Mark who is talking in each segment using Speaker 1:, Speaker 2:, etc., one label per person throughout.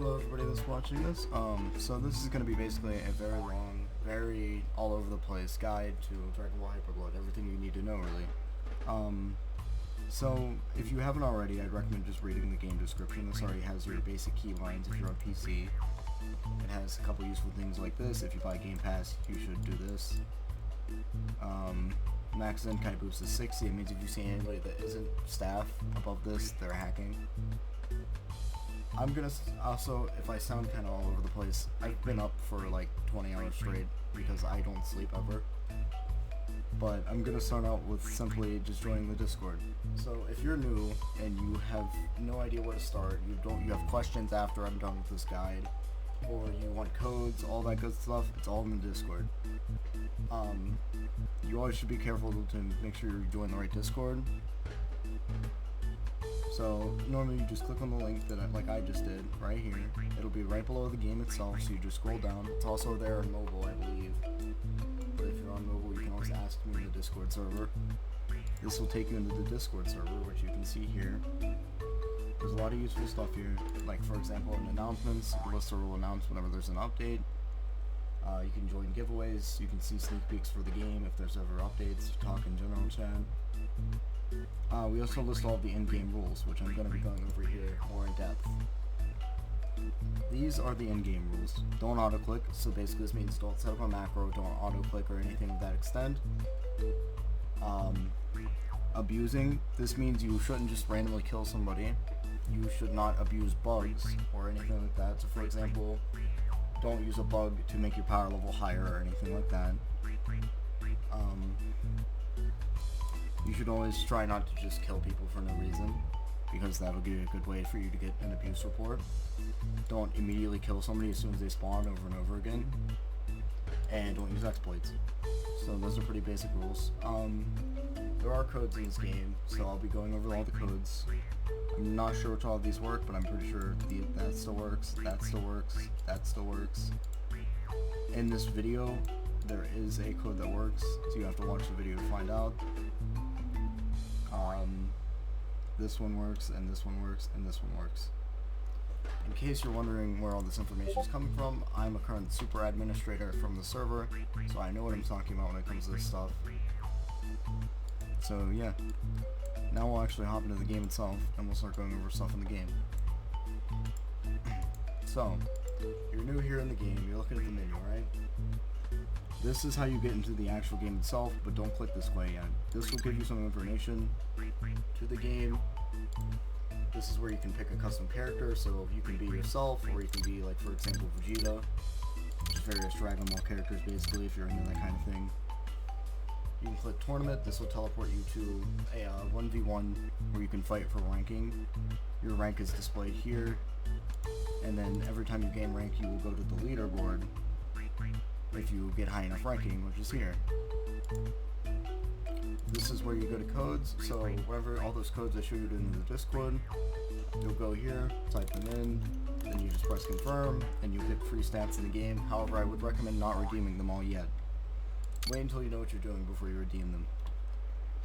Speaker 1: Hello everybody that's watching this. So this is going to be basically a very long, very all over the place guide to Dragon Ball Hyperblood, everything you need to know really. So if you haven't already, I'd recommend just reading the game description. This already has your basic key lines if you're on PC. It has a couple useful things like this. If you buy Game Pass, you should do this. Max Zenkai boost is 60. It means if you see anybody that isn't staff above this, they're hacking. I'm gonna also, if I sound kind of all over the place, I've been up for like 20 hours straight because I don't sleep ever. But I'm gonna start out with simply just joining the Discord. So if you're new and you have no idea where to start, you have questions after I'm done with this guide, or you want codes, all that good stuff, it's all in the Discord. You always should be careful to make sure you join the right Discord. So normally you just click on the link that like I just did right here. It'll be right below the game itself, so you just scroll down. It's also there on mobile, I believe. But if you're on mobile, you can always ask me in the Discord server. This will take you into the Discord server, which you can see here. There's a lot of useful stuff here, like for example in announcements, Lister will announce whenever there's an update. You can join giveaways, you can see sneak peeks for the game if there's ever updates, talk in general chat. We also list all of the in-game rules, which I'm going to be going over here more in depth. These are the in-game rules. Don't auto-click, so basically this means don't set up a macro, don't auto-click or anything of that extent. Abusing, this means you shouldn't just randomly kill somebody. You should not abuse bugs or anything like that. So for example, don't use a bug to make your power level higher or anything like that. You should always try not to just kill people for no reason, because that'll give you a good way for you to get an abuse report. Don't immediately kill somebody as soon as they spawn over and over again. And don't use exploits. So those are pretty basic rules. There are codes in this game, so I'll be going over all the codes. I'm not sure which all of these work, but I'm pretty sure that still works, that still works, that still works. In this video, there is a code that works, so you have to watch the video to find out. This one works, and this one works, and this one works. In case you're wondering where all this information is coming from, I'm a current super administrator from the server, so I know what I'm talking about when it comes to this stuff. So yeah, now we'll actually hop into the game itself, and we'll start going over stuff in the game. So, you're new here in the game, you're looking at the menu, right? This is how you get into the actual game itself, but don't click this way yet. This will give you some information to the game. This is where you can pick a custom character, so you can be yourself, or you can be, like, for example, Vegeta. Just various Dragon Ball characters, basically, if you're into that kind of thing. You can click Tournament. This will teleport you to a 1v1 where you can fight for ranking. Your rank is displayed here, and then every time you gain rank, you will go to the leaderboard if you get high enough ranking, which is here. This is where you go to codes, so whenever all those codes I showed you in the Discord, you'll go here, type them in, then you just press confirm, and you'll get free stats in the game. However, I would recommend not redeeming them all yet. Wait until you know what you're doing before you redeem them.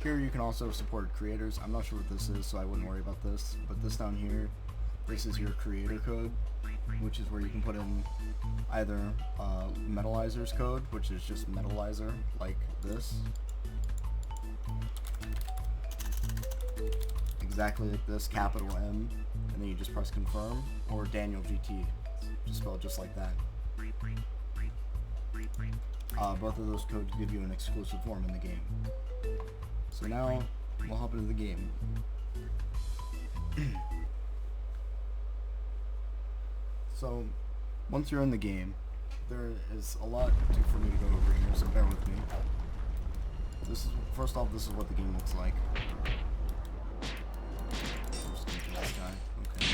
Speaker 1: Here you can also support creators. I'm not sure what this is, so I wouldn't worry about this, but this down here, this is your creator code, which is where you can put in either Metalizer's code, which is just Metalizer, like this. Exactly like this, capital M, and then you just press confirm, or Daniel GT, just spelled just like that. Both of those codes give you an exclusive form in the game. So now, we'll hop into the game. So, once you're in the game, there is a lot for me to go over here, so bear with me. First off, this is what the game looks like. Just gonna kill this guy. Okay.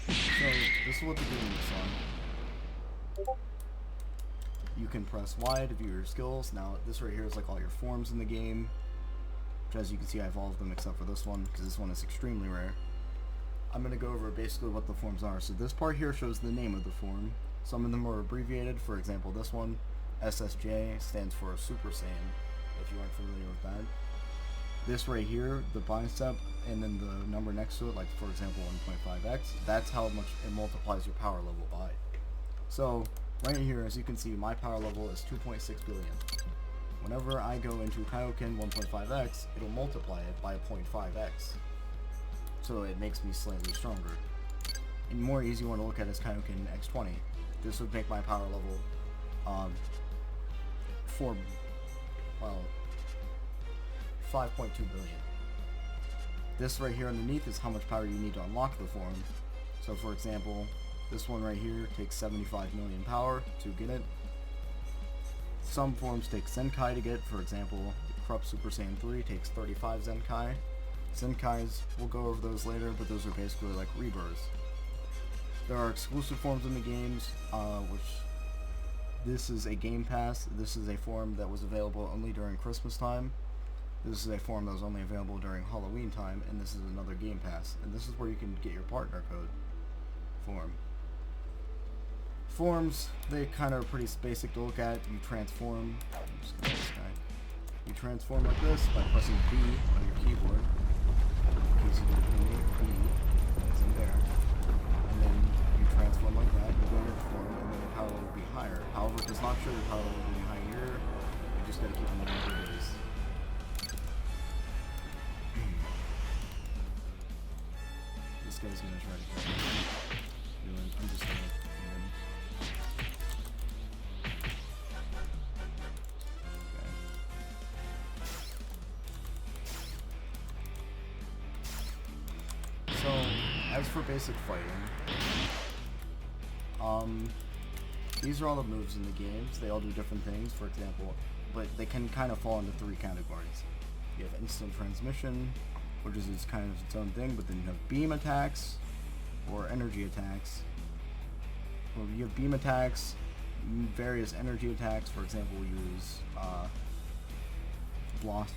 Speaker 1: So, this is what the game looks like. You can press Y to view your skills. Now, this right here is like all your forms in the game, which as you can see, I have all of them except for this one, because this one is extremely rare. I'm going to go over basically what the forms are. So this part here shows the name of the form. Some of them are abbreviated. For example, this one, SSJ, stands for Super Saiyan, if you aren't familiar with that. This right here, the bicep, and then the number next to it, like for example 1.5x, that's how much it multiplies your power level by. So right here, as you can see, my power level is 2.6 billion. Whenever I go into Kaioken 1.5x, it'll multiply it by 0.5x. So it makes me slightly stronger. And more easy one to look at is Kaioken X20. This would make my power level 5.2 billion. This right here underneath is how much power you need to unlock the form. So for example, this one right here takes 75 million power to get it. Some forms take Zenkai to get, for example, Corrupt Super Saiyan 3 takes 35 Zenkai. Zenkais, we'll go over those later, but those are basically like rebirths. There are exclusive forms in the games, which this is a Game Pass. This is a form that was available only during Christmas time. This is a form that was only available during Halloween time, and this is another Game Pass. And this is where you can get your partner code form. Forms, they kind of are pretty basic to look at. You transform. I'm just gonna this guy. You transform like this by pressing B on your keyboard. In case you didn't hear me, B is in there. And then you transform like that. You go into the form, and then the power level will be higher. However, it does not show your power level being higher. You just gotta keep in mind what it is. This guy's gonna try to kill me. I'm just gonna. So, as for basic fighting, these are all the moves in the games. They all do different things, for example, but they can kind of fall into three categories. You have instant transmission, which is kind of its own thing, but then you have beam attacks, or energy attacks. Well, you have beam attacks, various energy attacks, for example, use blast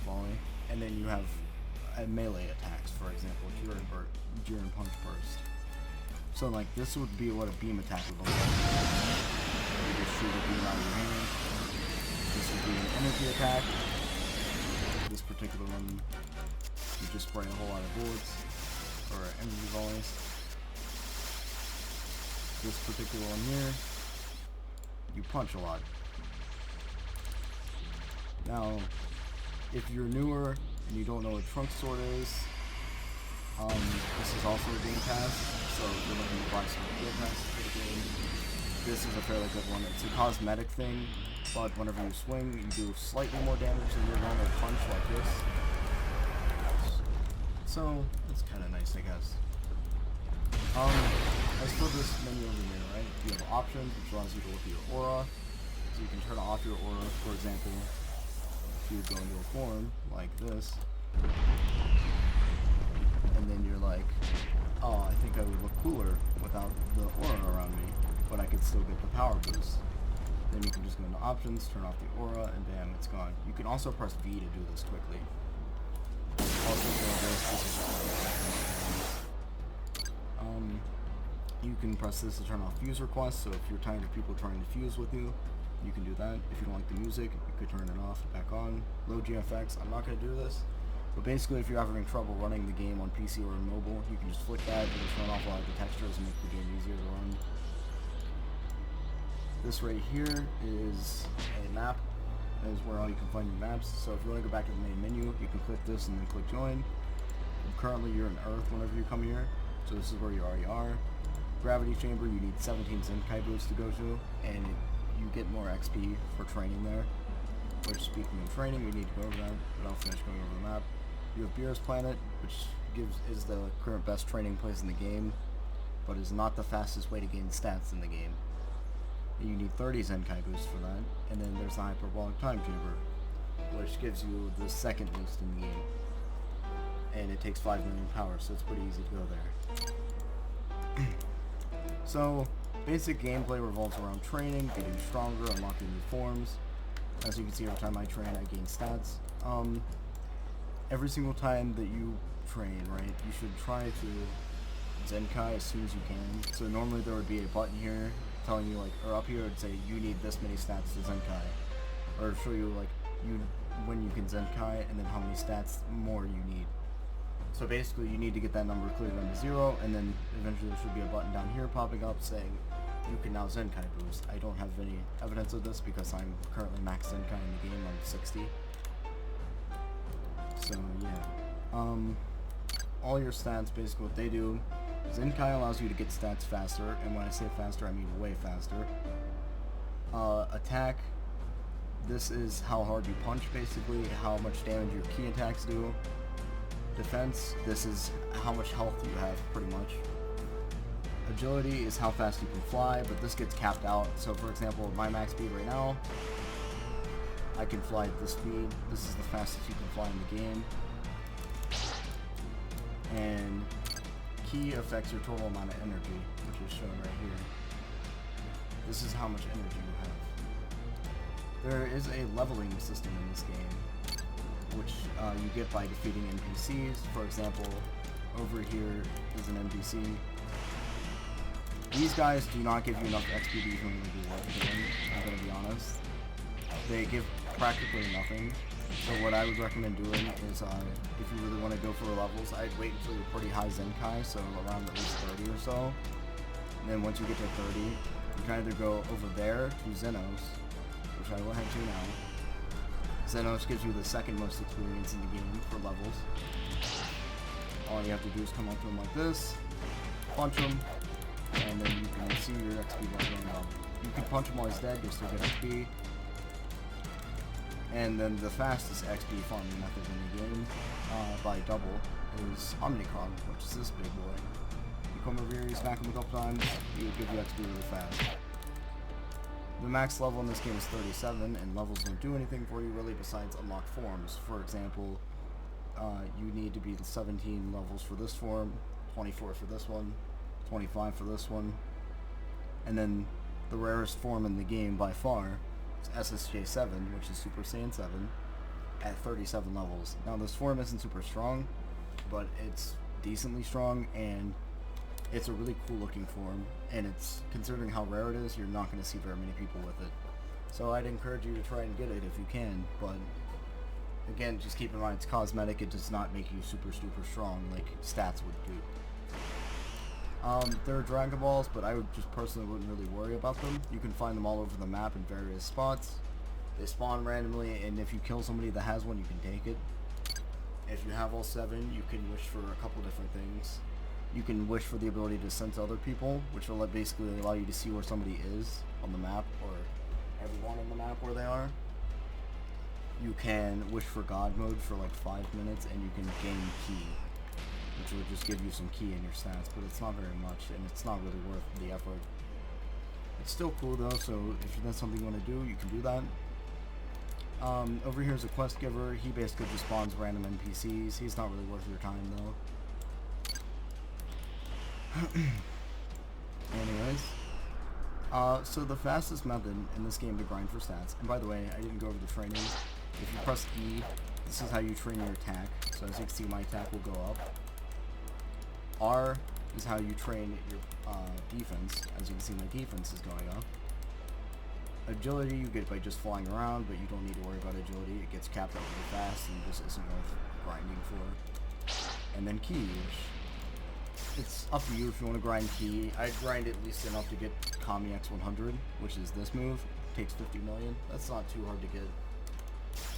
Speaker 1: volley, and then you have melee attacks, for example, Jiren Punch Burst. So like this would be what a beam attack would look like. You just shoot a beam out of your hand. This would be an energy attack. This particular one, you just spray a whole lot of bullets, or energy volleys. This particular one here, you punch a lot. Now, if you're newer and you don't know what Trunk Sword is, this is also a Game Pass, so if you're looking to buy some Game Pass for the game, this is a fairly good one. It's a cosmetic thing, but whenever you swing, you do slightly more damage than your normal punch like this. So, it's kind of nice, I guess. As for this menu over here, right, you have options, which allows you to look at your aura, so you can turn off your aura, for example, if you go into a form like this, and then you're like, oh, I think I would look cooler without the aura around me, but I could still get the power boost. Then you can just go into options, turn off the aura, and bam, it's gone. You can also press V to do this quickly. Also, you can press this to turn off fuse requests, so if you're tired of people trying to fuse with you, you can do that. If you don't like the music, you could turn it off, back on. Low GFX, I'm not going to do this, but basically if you're having trouble running the game on PC or on mobile, you can just flick that and just run off a lot of the textures and make the game easier to run. This right here is a map. That is where all you can find your maps. So if you want to go back to the main menu, you can click this and then click join. Currently you're in Earth whenever you come here, so this is where you already are. Gravity Chamber, you need 17 Zenkai boosts to go to, and you get more XP for training there. Which, speaking of training, we need to go over that, but I'll finish going over the map. You have Beerus Planet, which is the current best training place in the game, but is not the fastest way to gain stats in the game. You need 30 Zenkai boosts for that, and then there's the Hyperbolic Time Chamber, which gives you the second boost in the game. And it takes 5 million power, so it's pretty easy to go there. So, basic gameplay revolves around training, getting stronger, unlocking new forms. As you can see, every time I train, I gain stats. Every single time that you train, right, you should try to Zenkai as soon as you can. So normally there would be a button here telling you, like, or up here it would say you need this many stats to Zenkai, or show you like when you can Zenkai, and then how many stats more you need. So basically, you need to get that number cleared down to 0, and then eventually there should be a button down here popping up saying you can now Zenkai boost. I don't have any evidence of this because I'm currently max Zenkai in the game. I'm 60. So yeah, all your stats, basically what they do, Zenkai allows you to get stats faster, and when I say faster, I mean way faster. Attack, this is how hard you punch, basically, how much damage your key attacks do. Defense, this is how much health you have, pretty much. Agility is how fast you can fly, but this gets capped out. So for example, my max speed right now, I can fly at this speed. This is the fastest you can fly in the game. And key affects your total amount of energy, which is shown right here. This is how much energy you have. There is a leveling system in this game, which you get by defeating NPCs. For example, over here is an NPC. These guys do not give you enough XP to even really be worth doing, I'm gonna be honest. They give practically nothing. So what I would recommend doing is, if you really want to go for levels, I'd wait until you're pretty high Zenkai, so around at least 30 or so. And then once you get to 30, you can either go over there to Xenos, which I will head to now. Xenos gives you the second most experience in the game for levels. All you have to do is come up to him like this, punch him, and then you can see your XP bar going up. You can punch him while he's dead, you'll still get XP. And then the fastest XP farming method in the game, by double, is Omnicron, which is this big boy. You come over here, you smack him a couple times, he will give you XP really fast. The max level in this game is 37, and levels don't do anything for you really besides unlock forms. For example, you need to be 17 levels for this form, 24 for this one, 25 for this one, and then the rarest form in the game by far is SSJ7, which is Super Saiyan 7, at 37 levels. Now this form isn't super strong, but it's decently strong, and it's a really cool looking form, and it's, considering how rare it is, you're not going to see very many people with it. So I'd encourage you to try and get it if you can, but again, just keep in mind it's cosmetic, it does not make you super strong like stats would do. There are Dragon Balls, but I would just personally wouldn't really worry about them. You can find them all over the map in various spots. They spawn randomly, and if you kill somebody that has one, you can take it. If you have all 7, you can wish for a couple different things. You can wish for the ability to sense other people, which will basically allow you to see where somebody is on the map, or everyone on the map where they are. You can wish for God mode for like 5 minutes, and you can gain key, which will just give you some key in your stats, but it's not very much, and it's not really worth the effort. It's still cool though, so if that's something you want to do, you can do that. Over here is a quest giver. He basically just spawns random NPCs. He's not really worth your time though. Anyways, so the fastest method in this game to grind for stats, and by the way, I didn't go over the training. If you press E, this is how you train your attack. So as you can see, my attack will go up. R is how you train your defense. As you can see, my defense is going up. Agility you get by just flying around, but you don't need to worry about agility. It gets capped out really fast and just isn't worth grinding for. And then key, which it's up to you if you want to grind key. I grind at least enough to get Kami X100, which is this move. It takes 50 million. That's not too hard to get.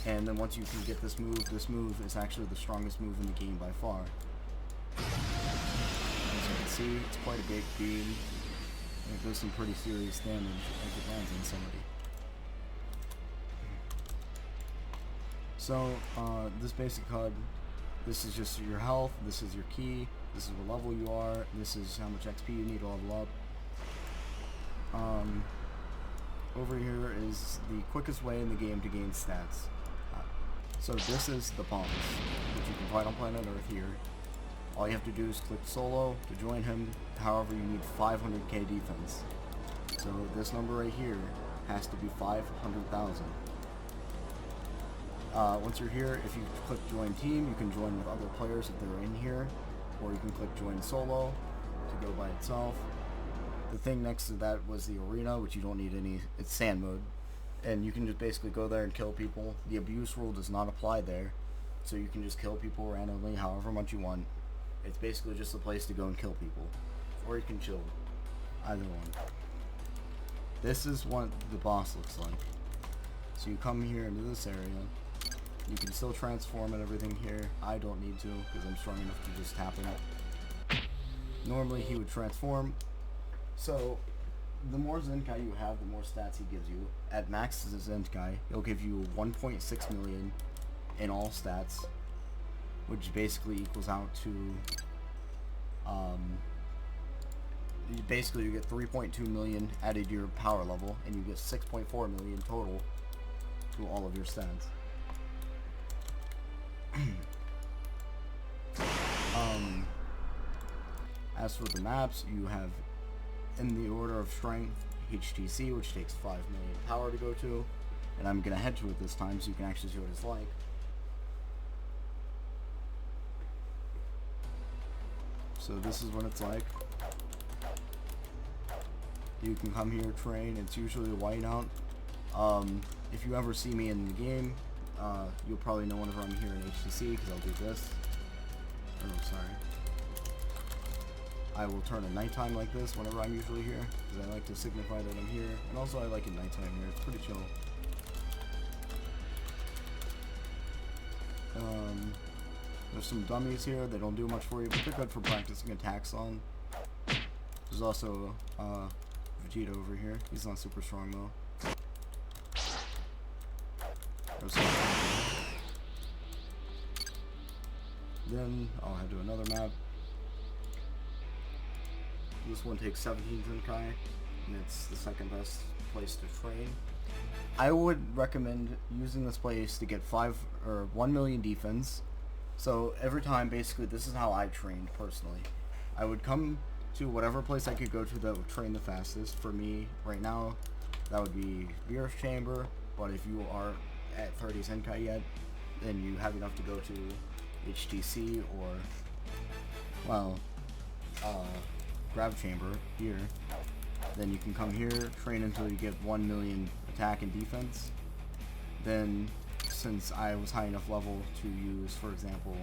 Speaker 1: And then once you can get this move is actually the strongest move in the game by far. As you can see, it's quite a big beam, and it does some pretty serious damage as it lands on somebody. So, this basic HUD, this is just your health, this is your key, this is what level you are, this is how much XP you need to level up. Over here is the quickest way in the game to gain stats. So this is the Palms, which you can find on planet Earth here. All you have to do is click solo to join him. However, you need 500k defense. So this number right here has to be 500,000. Once you're here, if you click join team, you can join with other players if they're in here, or you can click join solo to go by itself. The thing next to that was the arena, which you don't need any, it's sand mode. and you can just basically go there and kill people. The abuse rule does not apply there, so you can just kill people randomly however much you want. It's basically just a place to go and kill people, or you can chill, either one. This is what the boss looks like. So you come here into this area. You can still transform and everything here. I don't need to because I'm strong enough to just tap him. Normally he would transform. So the more Zenkai you have, the more stats he gives you. At max Zenkai, he'll give you 1.6 million in all stats, which basically equals out to basically you get 3.2 million added to your power level, and you get 6.4 million total to all of your stats. As for the maps, you have in the order of strength HTC, which takes 5 million power to go to, and I'm gonna head to it this time so you can actually see what it's like. So this is what it's like. You can come here, train. It's usually a whiteout. If you ever see me in the game, you'll probably know whenever I'm here in HTC, because I'll do this. Oh, sorry. I will turn at nighttime like this whenever I'm usually here, because I like to signify that I'm here. And also I like it nighttime here. It's pretty chill. There's some dummies here. They don't do much for you, but they're good for practicing attacks on. There's also Vegeta over here. He's not super strong though. Then I'll head to another map. This one takes 17 Zenkai, and it's the second best place to train. I would recommend using this place to get 1 million defense. So every time, basically, this is how I trained personally. I would come to whatever place I could go to that would train the fastest. For me, right now, that would be Beerus Chamber. But if you are at 30 Zenkai yet, then you have enough to go to HTC or, well, Grav Chamber here. Then you can come here, train until you get 1 million attack and defense. Then, since I was high enough level to use, for example,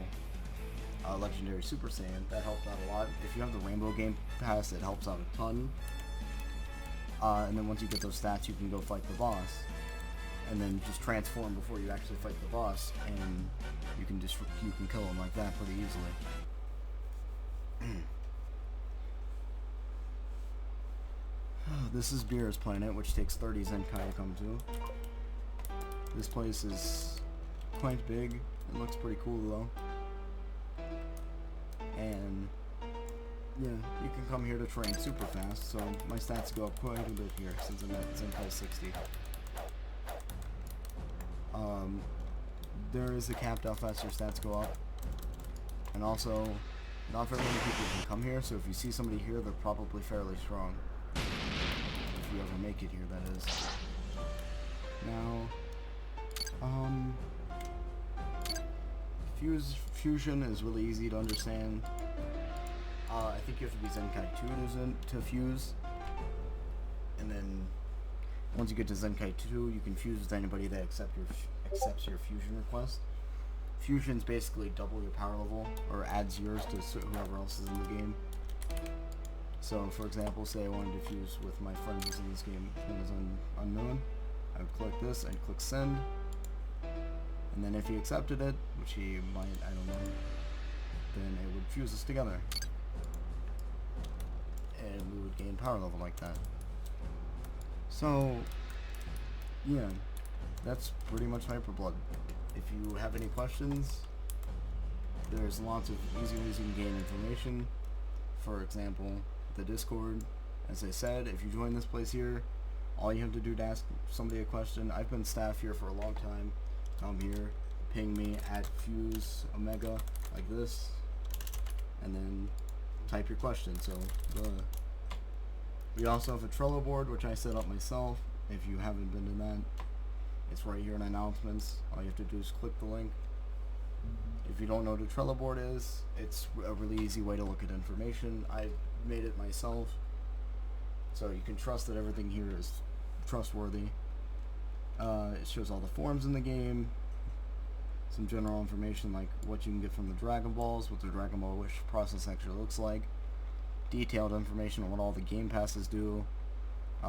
Speaker 1: Legendary Super Saiyan, that helped out a lot. If you have the Rainbow Game Pass, it helps out a ton. And then once you get those stats, you can go fight the boss. And then just transform before you actually fight the boss, and you can kill him like that pretty easily. This is Beerus Planet, which takes 30 Zenkai to come to. This place is quite big. It looks pretty cool though. And yeah, you can come here to train super fast, so my stats go up quite a bit here since I'm at Zenkai 60. There is a cap to how fast your stats go up. And also, not very many people can come here, so if you see somebody here, they're probably fairly strong. If you ever make it here, that is. Now, fusion is really easy to understand. I think you have to be Zenkai 2 to fuse. And then, once you get to Zenkai 2, you can fuse with anybody that accepts your fusion request. Fusion's basically double your power level, or adds yours to whoever else is in the game. So, for example, say I wanted to fuse with my friend who's in this game, his name is Unknown. I would click this and click send. And then if he accepted it, which he might, I don't know, then it would fuse us together. And we would gain power level like that. So, yeah, that's pretty much Hyperblood. If you have any questions, there's lots of easy ways you can gain information. For example, the Discord. As I said, if you join this place here, all you have to do to ask somebody a question. I've been staff here for a long time. Come here, ping me at Fuse Omega like this, and then type your question. So we also have a Trello board, which I set up myself. If you haven't been to that, it's right here in announcements. All you have to do is click the link. If you don't know what a Trello board is, it's a really easy way to look at information. I made it myself, so you can trust that everything here is trustworthy. It shows all the forms in the game, some general information like what you can get from the Dragon Balls, what the Dragon Ball Wish process actually looks like, detailed information on what all the game passes do.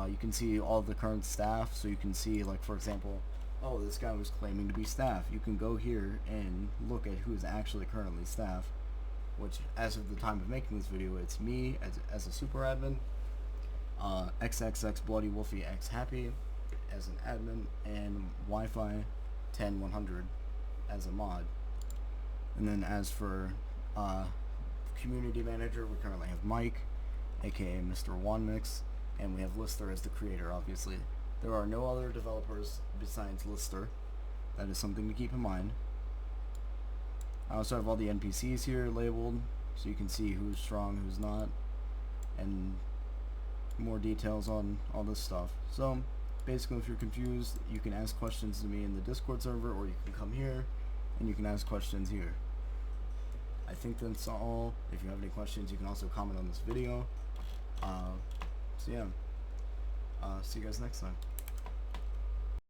Speaker 1: You can see all the current staff, so you can see, like, for example, oh, this guy was claiming to be staff. You can go here and look at who is actually currently staff, which, as of the time of making this video, it's me as a super admin, XXX Bloody Wolfie X Happy as an admin, and Wi-Fi 10100 as a mod. And then as for community manager, we currently have Mike, aka Mr. Wanmix, and we have Lister as the creator, obviously. There are no other developers besides Lister. That is something to keep in mind. I also have all the NPCs here labeled, so you can see who's strong, who's not, and more details on all this stuff. So, basically, if you're confused, you can ask questions to me in the Discord server, or you can come here, and you can ask questions here. I think that's all. If you have any questions, you can also comment on this video. So yeah, see you guys next time.